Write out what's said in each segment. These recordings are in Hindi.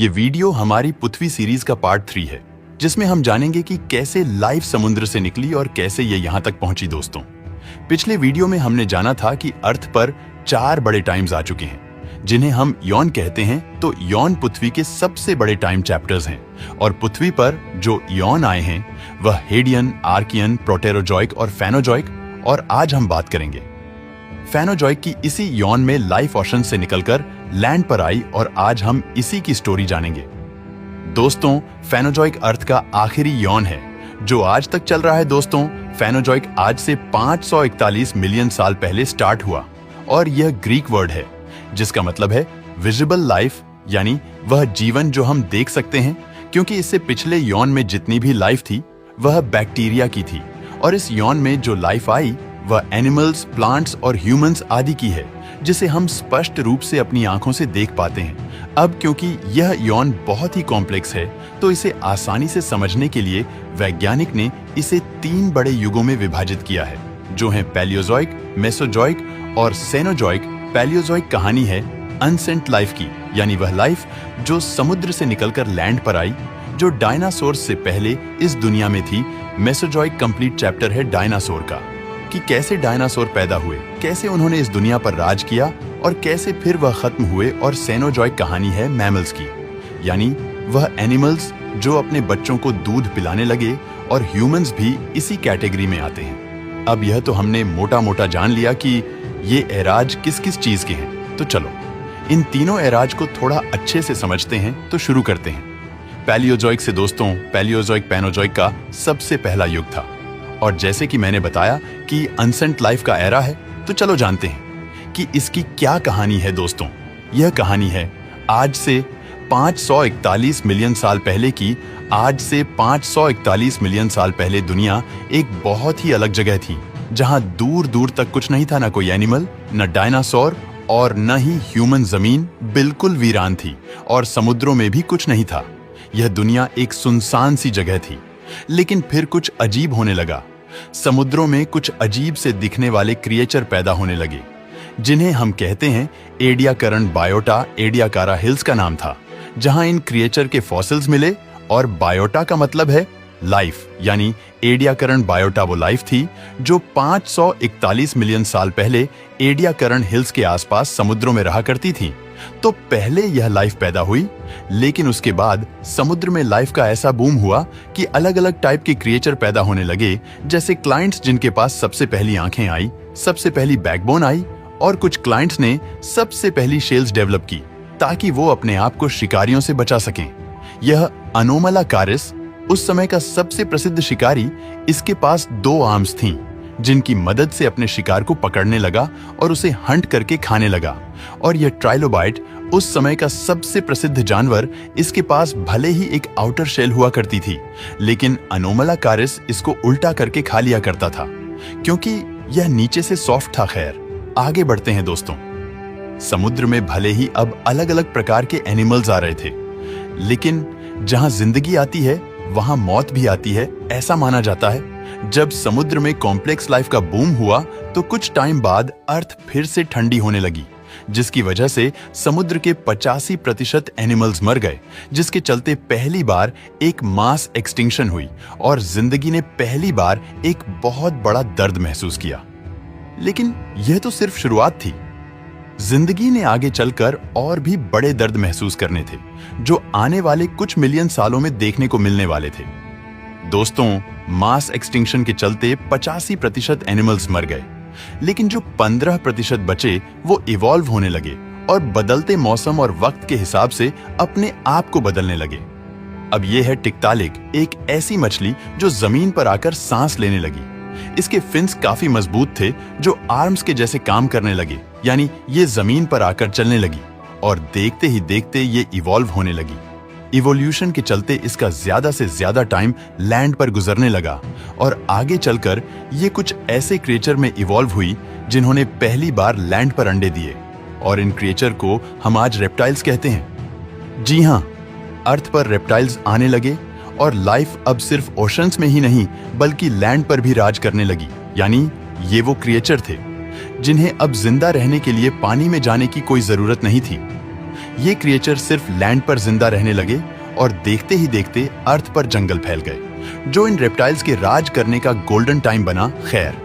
ये वीडियो हमारी पृथ्वी सीरीज का पार्ट 3 है, जिसमें हम जानेंगे कि कैसे लाइफ समुद्र से निकली और कैसे ये यहाँ तक पहुंची। दोस्तों, पिछले वीडियो में हमने जाना था कि अर्थ पर 4 बड़े टाइम्स आ चुके हैं, जिन्हें हम यॉन कहते हैं। तो यॉन पृथ्वी के सबसे बड़े टाइम चैप्टर्स हैं, और पृथ्वी पर जो यॉन आए हैं वह हेडियन, आर्कियन, प्रोटेरोजॉइक और फेनोजॉइक। और आज हम बात करेंगे फेनोजॉइक की। इसी यॉन में लाइफ ओशन से निकलकर लैंड पर आई, और आज हम इसी की स्टोरी जानेंगे। दोस्तों, फेनोजॉइक अर्थ का आखिरी यॉन है जो आज तक चल रहा है। दोस्तों, फेनोजॉइक आज से 541 मिलियन साल पहले स्टार्ट हुआ, और यह ग्रीक वर्ड है जिसका मतलब है विजिबल लाइफ, यानी वह जीवन जो हम देख सकते हैं, क्योंकि इससे पिछले यॉन में जितनी भी लाइफ थी वह बैक्टीरिया की थी, और इस यॉन में जो लाइफ आई वह एनिमल्स, प्लांट्स और ह्यूमंस आदि की है, जिसे हम स्पष्ट रूप से अपनी आंखों से देख पाते हैं। अब क्योंकि यह यॉन बहुत ही कॉम्प्लेक्स है, तो इसे आसानी से समझने के लिए वैज्ञानिक ने इसे 3 बड़े युगों में विभाजित किया है, जो हैं पैलियोजॉइक, मेसोजॉइक और सेनोजॉइक। पैलियोजॉइक कहानी है अनसेंट लाइफ की, यानी वह लाइफ जो समुद्र से निकलकर लैंड पर आई, जो डायनासोर से पहले इस दुनिया में थी। मेसोजॉइक कंप्लीट चैप्टर है डायनासोर का, कि कैसे डायनासोर पैदा हुए, कैसे उन्होंने इस दुनिया पर राज किया और कैसे फिर वह खत्म हुए। और सेनोजॉइक कहानी है मैमल्स की, यानी वह एनिमल्स जो अपने बच्चों को दूध पिलाने लगे, और ह्यूमंस भी इसी कैटेगरी में आते हैं। अब यह तो हमने मोटा मोटा जान लिया कि ये एराज किस किस चीज के हैं, तो चलो इन तीनों एराज को थोड़ा अच्छे से समझते हैं। तो शुरू करते हैं पैलियोजॉइक से। दोस्तों, पैलियोजॉइक पैनोजॉइक का सबसे पहला युग था, और जैसे कि मैंने बताया कि अनसेंट लाइफ का एरा है, तो चलो जानते हैं कि इसकी क्या कहानी है। दोस्तों, यह कहानी है आज से 541 मिलियन साल पहले की। आज से 541 मिलियन साल पहले दुनिया एक बहुत ही अलग जगह थी, जहां दूर दूर तक कुछ नहीं था, ना कोई एनिमल, न डायनासोर और न ही ह्यूमन। जमीन बिल्कुल वीरान थी, और समुद्रों में भी कुछ नहीं था। यह दुनिया एक सुनसान सी जगह थी। लेकिन फिर कुछ अजीब होने लगा। समुद्रों में कुछ अजीब से दिखने वाले क्रिएचर पैदा होने लगे, जिन्हें हम कहते हैं एडियाकरण बायोटा। एडियाकारा हिल्स का नाम था, जहां इन क्रिएचर के फॉसिल्स मिले, और बायोटा का मतलब है लाइफ, यानी एडियाकरण बायोटा वो लाइफ थी जो 541 मिलियन साल पहले एडियाकरण हिल्स के आसपास समुद्रों में रहा करती थी। तो पहले यह लाइफ पैदा हुई, लेकिन उसके बाद समुद्र में लाइफ का ऐसा बूम हुआ कि अलग अलग टाइप के क्रिएचर पैदा होने लगे, जैसे क्लाइंट्स जिनके पास सबसे पहली आंखें आई, सबसे पहली बैकबोन आई, और कुछ क्लाइंट्स ने सबसे पहली शेल्स डेवलप की ताकि वो अपने आप को शिकारियों से बचा सकें। यह अनोमलाकारिस उस समय का सबसे प्रसिद्ध शिकारी। इसके पास 2 आर्म्स थीं, जिनकी मदद से अपने शिकार को पकड़ने लगा और उसे हंट करके खाने लगा। और यह ट्राइलोबाइट उस समय का सबसे प्रसिद्ध जानवर। इसके पास भले ही एक आउटर शेल हुआ करती थी, लेकिन अनोमलाकारिस इसको उल्टा करके खा लिया करता था, क्योंकि यह नीचे से सॉफ्ट था। खैर, आगे बढ़ते हैं दोस्तों। समुद्र में भले ही अब अलग अलग प्रकार के एनिमल्स आ रहे थे, लेकिन जहां जिंदगी आती है वहां मौत भी आती है, ऐसा माना जाता है। जब समुद्र में कॉम्प्लेक्स लाइफ का बूम हुआ, तो कुछ टाइम बाद अर्थ फिर से ठंडी होने लगी, जिसकी वजह से समुद्र के 85% एनिमल्स मर गए, जिसके चलते पहली बार एक मास एक्सटिंक्शन हुई, और जिंदगी ने पहली बार एक बहुत बड़ा दर्द महसूस किया। लेकिन यह तो सिर्फ शुरुआत थी। जिंदगी ने आगे चलकर और भी बड़े दर्द महसूस करने थे, जो आने वाले कुछ मिलियन सालों में देखने को मिलने वाले थे। दोस्तों, मास एक्सटिंक्शन के चलते 85% एनिमल्स मर गए, लेकिन जो 15% बचे वो इवॉल्व होने लगे, और बदलते मौसम और वक्त के हिसाब से अपने आप को बदलने लगे। अब यह है टिक्तालिक, एक ऐसी मछली जो जमीन पर आकर सांस लेने लगी। इसके फिन्स काफी मजबूत थे, जो आर्म्स के जैसे काम करने लगे, यानी ये जमीन पर आकर चलने लगी, और देखते ही देखते ये इवॉल्व होने लगी। इवोल्यूशन के चलते इसका ज्यादा से ज्यादा टाइम लैंड पर गुजरने लगा, और आगे चलकर ये कुछ ऐसे क्रिएचर में इवॉल्व हुई जिन्होंने पहली बार लैंड पर अंडे दिए, और इन क्रिएचर को हम आज रेप्टाइल्स कहते हैं। जी हाँ, अर्थ पर रेप्टाइल्स आने लगे, और लाइफ अब सिर्फ ओशंस में ही नहीं बल्कि लैंड पर भी राज करने लगी। यानी ये वो क्रिएचर थे जिन्हें अब जिंदा रहने के लिए पानी में जाने की कोई जरूरत नहीं थी। ये क्रिएचर सिर्फ लैंड पर जिंदा रहने लगे और देखते ही देखते अर्थ पर जंगल फैल गए, जो इन रेप्टाइल्स के राज करने का गोल्डन टाइम बना। खैर,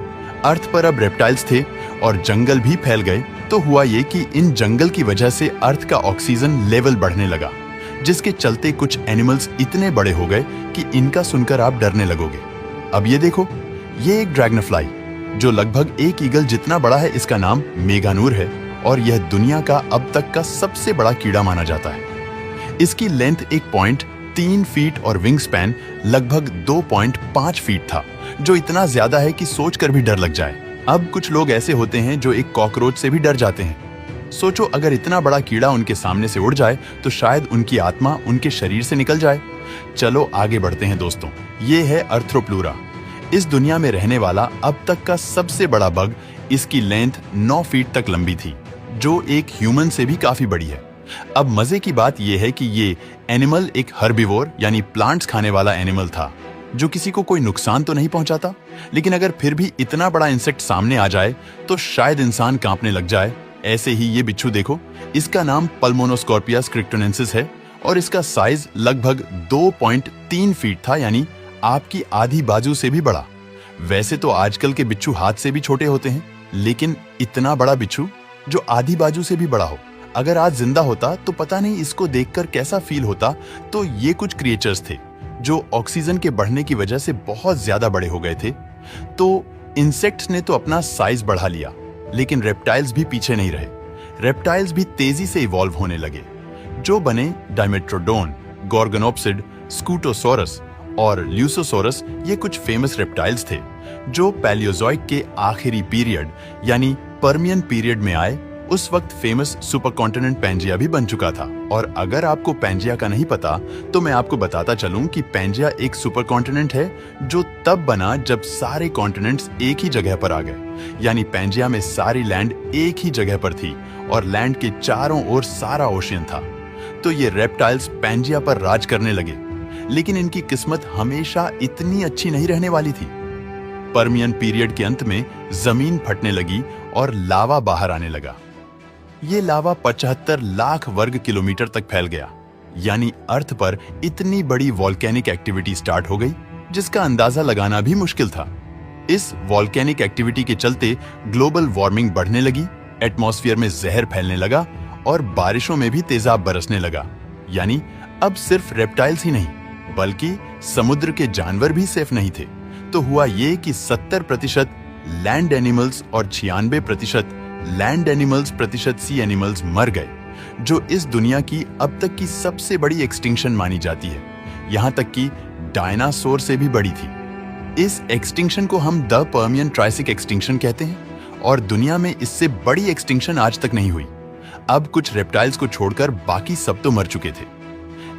अर्थ पर अब रेप्टाइल्स थे और जंगल भी फैल गए, तो हुआ ये कि इन जंगल की वजह से अर्थ का ऑक्सीजन लेवल बढ़ने लगा, जिसके चलते कुछ एनिमल्स इतने बड़े हो गए कि इनका सुनकर आप डरने लगोगे। अब ये देखो, ये एक ड्रैगनफ्लाई जो लगभग एक ईगल जितना बड़ा है, इसका नाम मेगानूर है और यह दुनिया का अब तक का सबसे बड़ा कीड़ा माना जाता है। इसकी लेंथ 1.3 फीट और विंग स्पैन लगभग 2.5 फीट था, जो इतना ज्यादा है कि सोचकर भी डर लग जाए। अब कुछ लोग ऐसे होते हैं जो एक कॉकरोच से भी डर जाते हैं। सोचो, अगर इतना बड़ा कीड़ा उनके सामने से उड़ जाए तो शायद उनकी आत्मा उनके शरीर से निकल जाए। चलो आगे बढ़ते हैं दोस्तों। ये है अर्थ्रोप्लूरा, इस दुनिया में रहने वाला अब तक का सबसे बड़ा बग। इसकी लेंथ 9 फीट तक लंबी थी, जो एक ह्यूमन से भी काफी बड़ी है। अब मजे की बात यह है कि ये एनिमल एक हर्बिवोर यानी प्लांट्स खाने वाला एनिमल था, जो किसी को कोई नुकसान तो नहीं पहुंचाता, लेकिन अगर फिर भी इतना बड़ा इंसेक्ट सामने आ जाए तो शायद इंसान कांपने लग जाए। ऐसे ही ये बिच्छू देखो, इसका नाम पल्मोनोस्कॉर्पियस क्रिक्टोनेंसिस है और इसका साइज लगभग 2.3 फीट था, यानी आपकी आधी बाजू से भी बड़ा। वैसे तो आजकल के बिच्छू हाथ से भी छोटे होते हैं, लेकिन इतना बड़ा बिच्छू जो आधी बाजू से भी बड़ा हो, अगर आज जिंदा होता तो पता नहीं इसको देखकर कैसा फील होता। तो ये कुछ क्रिएचर्स थे जो ऑक्सीजन के बढ़ने की वजह से बहुत ज्यादा बड़े हो गए थे। तो इंसेक्ट्स ने तो अपना साइज बढ़ा लिया, लेकिन रेप्टाइल्स भी पीछे नहीं रहे। रेप्टाइल्स भी तेजी से इवॉल्व होने लगे, जो बने डायमेट्रोडोन, गोर्गोनोप्सिड, स्कूटोसोरस और ल्यूसोसोरस। ये कुछ फेमस रेप्टाइल्स थे जो पैलियोजोइक के आखिरी पीरियड यानी पर्मियन पीरियड में आए। उस वक्त फेमस सुपरकॉन्टिनेंट पैंजिया भी बन चुका था। और अगर आपको पैंजिया का नहीं पता तो मैं आपको बताता चलूं कि पैंजिया एक सुपरकॉन्टिनेंट है जो तब बना जब सारे कॉन्टिनेंट्स एक ही जगह पर आ गए, यानी पैंजिया में सारी लैंड एक ही जगह पर थी और लैंड के चारों ओर सारा ओशियन था। तो ये रेप्टाइल्स पैंजिया पर राज करने लगे, लेकिन इनकी किस्मत हमेशा इतनी अच्छी नहीं रहने वाली थी। पर्मियन पीरियड के अंत में जमीन फटने लगी और लावा बाहर आने लगा। ये लावा 75 लाख वर्ग किलोमीटर तक फैल गया, यानी अर्थ पर इतनी बड़ी वॉल्केनिक एक्टिविटी स्टार्ट हो गई जिसका अंदाजा लगाना भी मुश्किल था। इस वॉल्केनिक एक्टिविटी के चलते ग्लोबल वार्मिंग बढ़ने लगी, एटमॉस्फेयर में जहर फैलने लगा और बारिशों में भी तेजाब बरसने लगा। यानी अब सिर्फ रेप्टाइल्स ही नहीं बल्कि समुद्र के जानवर भी सेफ नहीं थे। तो हुआ ये कि 70% लैंड एनिमल्स और 96% लैंड एनिमल्स प्रतिशत सी एनिमल्स मर गए, जो इस दुनिया की अब तक की सबसे बड़ी एक्सटिंक्शन मानी जाती है। यहां तक कि डायनासोर से भी बड़ी थी। इस एक्सटिंक्शन को हम द पर्मियन ट्राइसिक एक्सटिंक्शन कहते हैं और दुनिया में इससे बड़ी एक्सटिंक्शन आज तक नहीं हुई। अब कुछ रेप्टाइल्स को छोड़कर बाकी सब तो मर चुके थे,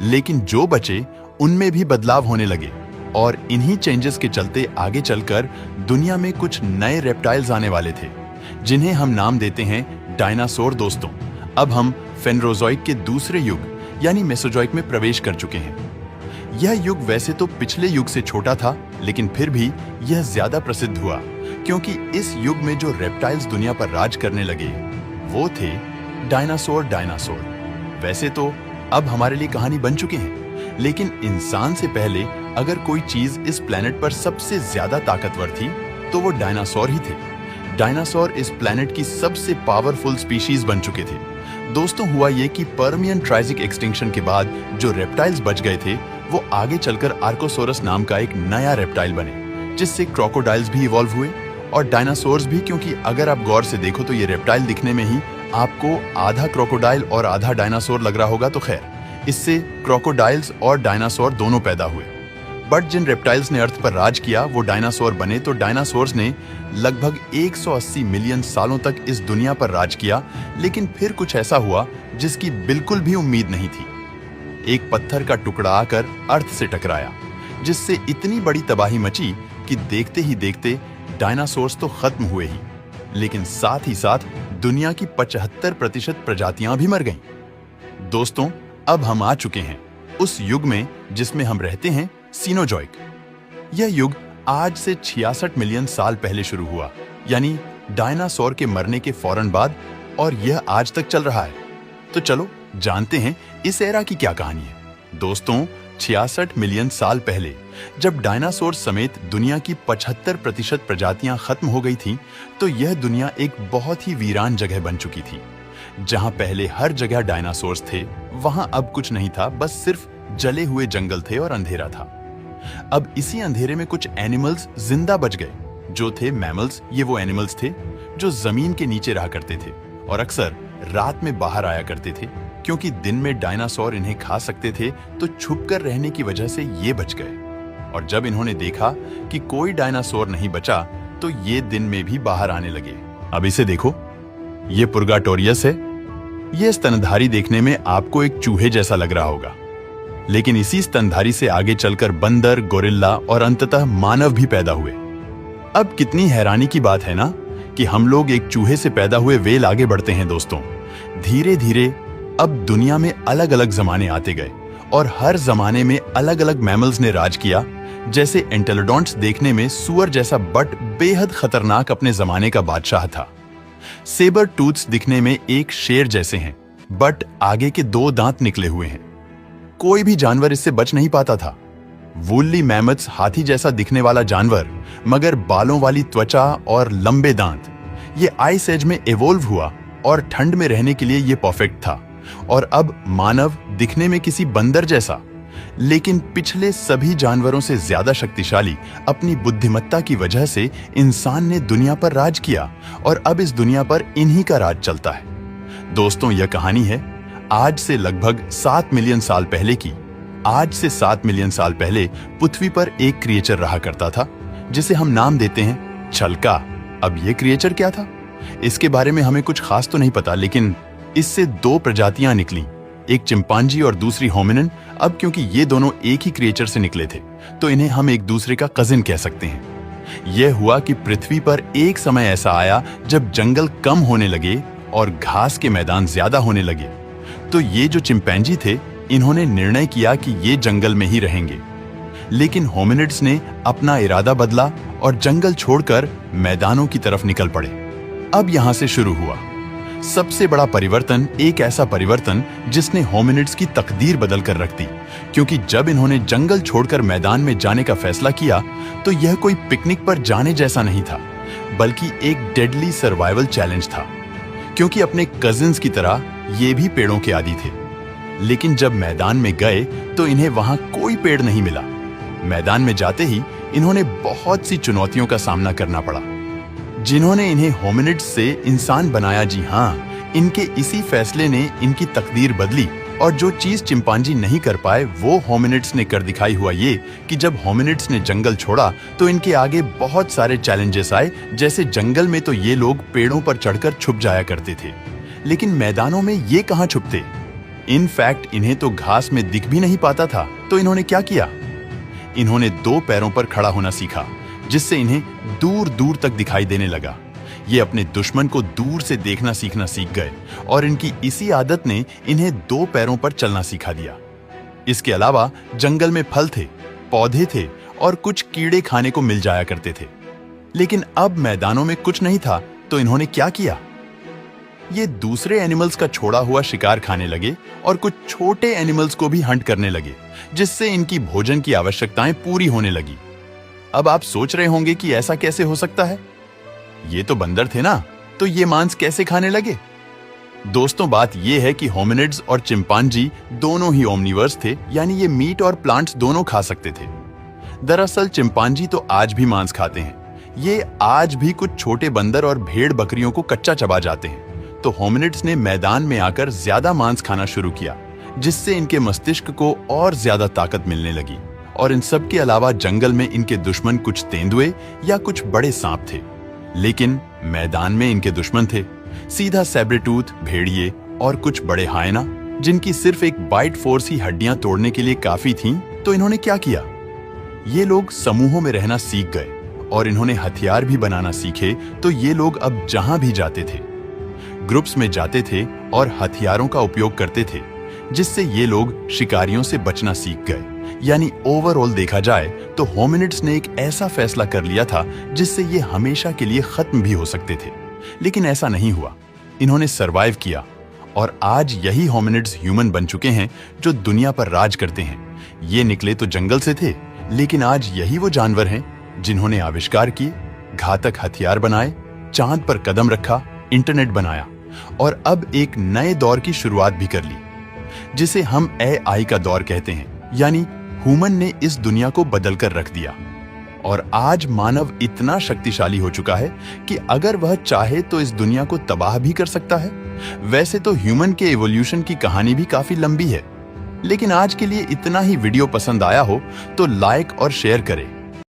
लेकिन जो बचे उनमें भी बदलाव होने लगे और इन्हीं चेंजेस के चलते आगे चलकर दुनिया में कुछ नए रेप्टाइल्स आने वाले थे, जिन्हें हम नाम देते हैं डायनासोर। दोस्तों, अब हम फेनरोजोइक के दूसरे युग यानी मेसोजोइक में प्रवेश कर चुके हैं। यह युग वैसे तो पिछले युग से छोटा था, लेकिन फिर भी यह ज्यादा प्रसिद्ध हुआ क्योंकि इस युग में जो रेप्टाइल्स दुनिया पर राज करने लगे वो थे डायनासोर। वैसे तो अब हमारे लिए कहानी बन चुके हैं, लेकिन इंसान से पहले अगर कोई चीज इस प्लेनेट पर सबसे ज्यादा ताकतवर थी तो वो डायनासोर ही थे। डायनासोर इस प्लेनेट की सबसे पावरफुल स्पीशीज बन चुके थे। दोस्तों, हुआ ये कि पर्मियन ट्राइसिक एक्सटिंक्शन के बाद जो रेप्टाइल्स बच गए थे वो आगे चलकर आर्कोसोरस नाम का एक नया रेप्टाइल बने, जिससे क्रोकोडाइल्स भी इवॉल्व हुए और डायनासोर्स भी, क्योंकि अगर आप गौर से देखो तो ये रेप्टाइल दिखने में ही आपको आधा क्रोकोडाइल और आधा डायनासोर लग रहा होगा। तो खैर, इससे क्रोकोडाइल्स और डायनासोर दोनों पैदा हुए। बट जिन रेप्टाइल्स ने अर्थ पर राज किया वो डायनासोर बने। तो डायनासोर्स ने लगभग 180 मिलियन सालों तक इस दुनिया पर राज किया, लेकिन फिर कुछ ऐसा हुआ जिसकी बिल्कुल भी उम्मीद नहीं थी। एक पत्थर का टुकड़ा आकर अर्थ से टकराया, जिससे इतनी बड़ी तबाही मची कि देखते ही देखते डायनासोर्स तो खत्म हुए ही, लेकिन साथ ही साथ दुनिया की 75% प्रजातियां भी मर गईं। दोस्तों, अब हम आ चुके हैं उस युग में जिसमें हम रहते हैं, सीनोजोइक। यह युग आज से 66 मिलियन साल पहले शुरू हुआ, यानी डायनासोर के मरने के फौरन बाद, और यह आज तक चल रहा है। तो चलो जानते हैं इस एरा की क्या कहानी है। दोस्तों, 66 मिलियन साल पहले जब डायनासोर समेत दुनिया की 75% प्रजातियां खत्म हो गई थीं, तो यह दुनिया एक बहुत ही वीरान जगह बन चुकी थी। जहां पहले हर जगह डायनासोर्स थे, वहां अब कुछ नहीं था, बस सिर्फ जले हुए जंगल थे और अंधेरा था। अब इसी अंधेरे में कुछ एनिमल्स जिंदा बच गए, जो थे मैमल्स। ये वो एनिमल्स थे जो जमीन के नीचे रहा करते थे और अक्सर रात में बाहर आया करते थे, क्योंकि दिन में डायनासोर इन्हें खा सकते थे, तो छुपकर रहने की वजह से ये बच गए। और जब इन्होंने देखा कि कोई डायनासोर नहीं बचा, तो ये दिन में भी बाहर आने लगे। अब इसे देखो, ये पुर्गाटोरियस है। ये स्तनधारी देखने में आपको एक चूहे जैसा लग रहा होगा, लेकिन इसी स्तनधारी से आगे चलकर बंदर, गोरिल्ला और अंततः मानव भी पैदा हुए। अब कितनी हैरानी की बात है ना कि हम लोग एक चूहे से पैदा हुए वेल आगे बढ़ते हैं। दोस्तों, धीरे धीरे अब दुनिया में अलग अलग जमाने आते गए और हर जमाने में अलग अलग मैमल्स ने राज किया। जैसे एंटेलोडोंट्स देखने में सुअर जैसा बट बेहद खतरनाक अपने जमाने का बादशाह था। सेबर टूथ्स दिखने में एक शेर जैसे हैं, बट आगे के 2 दांत निकले हुए हैं। कोई भी जानवर इससे बच नहीं पाता था। वूली मैमथ्स हाथी जैसा दिखने वाला जानवर, मगर बालों वाली त्वचा और लंबे दांत। ये आइस एज में इवोल्व हुआ और ठंड में रहने के लिए ये परफेक्ट था। और अब मानव दिखने में किसी बंदर जैसा, लेकिन पिछले सभी जानवरों से ज्यादा शक्तिशाली। अपनी बुद्धिमत्ता की वजह से इंसान ने दुनिया पर राज किया और अब इस दुनिया पर इन्हीं का राज चलता है। दोस्तों, यह कहानी है आज से लगभग 7 मिलियन साल पहले की। आज से 7 मिलियन साल पहले पृथ्वी पर एक क्रिएचर रहा करता था, जिसे हम नाम देते हैं छलका। अब ये क्रिएचर क्या था, इसके बारे में हमें कुछ खास तो नहीं पता, लेकिन इससे 2 प्रजातियां निकली, एक चिंपांजी और दूसरी होमिनिन। अब क्योंकि ये दोनों एक ही क्रिएचर से निकले थे, तो इन्हें हम एक दूसरे का कजिन कह सकते हैं। यह हुआ कि पृथ्वी पर एक समय ऐसा आया जब जंगल कम होने लगे और घास के मैदान ज्यादा होने लगे। तो ये जो चिंपैंजी थे, इन्होंने निर्णय किया कि ये जंगल में ही रहेंगे। लेकिन होमिनिड्स ने अपना इरादा बदला और जंगल छोड़कर मैदानों की तरफ निकल पड़े। अब यहां से शुरू हुआ सबसे बड़ा परिवर्तन, एक ऐसा परिवर्तन जिसने होमिनिड्स की तकदीर बदल कर रख दी। क्योंकि जब इन्होंने जंगल छोड़कर मैदान में जाने का फैसला किया, तो यह कोई पिकनिक पर जाने जैसा नहीं था, बल्कि एक डेडली सर्वाइवल चैलेंज था। क्योंकि अपने कजिन्स की तरह ये भी पेड़ों के आदी थे। लेकिन जब मैदान में गए तो इन्हें वहां कोई पेड़ नहीं मिला। मैदान में जाते ही इन्होंने बहुत सी चुनौतियों का सामना करना पड़ा, जिन्होंने इन्हें होमिनिड्स से इंसान बनाया। जी हाँ, इनके इसी फैसले ने इनकी तकदीर बदली। और जो चीज चिंपांजी नहीं कर पाए, वो होमिनिड्स ने कर दिखाई। हुआ ये कि जब होमिनिड्स ने जंगल छोड़ा, तो इनके आगे बहुत सारे चैलेंजेस आए। जैसे जंगल में तो ये लोग पेड़ों पर चढ़कर छुप जाया करते थे, लेकिन मैदानों में ये कहां छुपते। इनफैक्ट इन्हें तो घास में दिख भी नहीं पाता था। तो इन्होंने क्या किया, इन्होंने 2 पैरों पर खड़ा होना सीखा, जिससे इन्हें दूर दूर तक दिखाई देने लगा। ये अपने दुश्मन को दूर से देखना सीखना सीख गए और इनकी इसी आदत ने इन्हें 2 पैरों पर चलना सिखा दिया। इसके अलावा जंगल में फल थे, पौधे थे और कुछ कीड़े खाने को मिल जाया करते थे। लेकिन अब मैदानों में कुछ नहीं था, तो इन्होंने क्या किया, ये दूसरे एनिमल्स का छोड़ा हुआ शिकार खाने लगे और कुछ छोटे एनिमल्स को भी हंट करने लगे, जिससे इनकी भोजन की आवश्यकताएं पूरी होने लगी। अब आप सोच रहे होंगे कि ऐसा कैसे हो सकता है, ये तो बंदर थे ना, तो ये मांस कैसे खाने लगे। दोस्तों, बात ये है कि होमिनिड्स और चिंपांजी दोनों ही ओमनिवर्स थे, यानी ये मीट और प्लांट्स दोनों खा सकते थे। दरअसल चिंपांजी तो आज भी मांस खाते हैं। ये आज भी कुछ छोटे बंदर और भेड़ बकरियों को कच्चा चबा जाते हैं। तो होमिनिड्स ने मैदान में आकर ज्यादा मांस खाना शुरू किया, जिससे इनके मस्तिष्क को और ज्यादा ताकत मिलने लगी। और इन सब के अलावा जंगल में इनके दुश्मन कुछ तेंदुए या कुछ बड़े सांप थे। लेकिन मैदान में इनके दुश्मन थे सीधा सैब्रेटूथ, भेड़िए और कुछ बड़े हायना, जिनकी सिर्फ एक बाइट फोर्स ही हड्डियां तोड़ने के लिए काफी थीं। तो इन्होंने क्या किया, ये लोग समूहों में रहना सीख गए और इन्होंने हथियार भी बनाना सीखे। तो ये लोग अब जहां भी जाते थे, ग्रुप्स में जाते थे और हथियारों का उपयोग करते थे, जिससे ये लोग शिकारियों से बचना सीख गए। यानी ओवरऑल देखा जाए तो होमिनिड्स ने एक ऐसा फैसला कर लिया था जिससे ये हमेशा के लिए खत्म भी हो सकते थे। लेकिन ऐसा नहीं हुआ, इन्होंने सरवाइव किया और आज यही होमिनिड्स ह्यूमन बन चुके हैं जो दुनिया पर राज करते हैं। ये निकले तो जंगल से थे, लेकिन आज यही वो जानवर हैं जिन्होंने आविष्कार किए, घातक हथियार बनाए, चांद पर कदम रखा, इंटरनेट बनाया और अब एक नए दौर की शुरुआत भी कर ली, जिसे हम एआई का दौर कहते हैं। यानी ह्यूमन ने इस दुनिया को बदल कर रख दिया और आज मानव इतना शक्तिशाली हो चुका है कि अगर वह चाहे तो इस दुनिया को तबाह भी कर सकता है। वैसे तो ह्यूमन के एवोल्यूशन की कहानी भी काफी लंबी है, लेकिन आज के लिए इतना ही। वीडियो पसंद आया हो तो लाइक और शेयर करें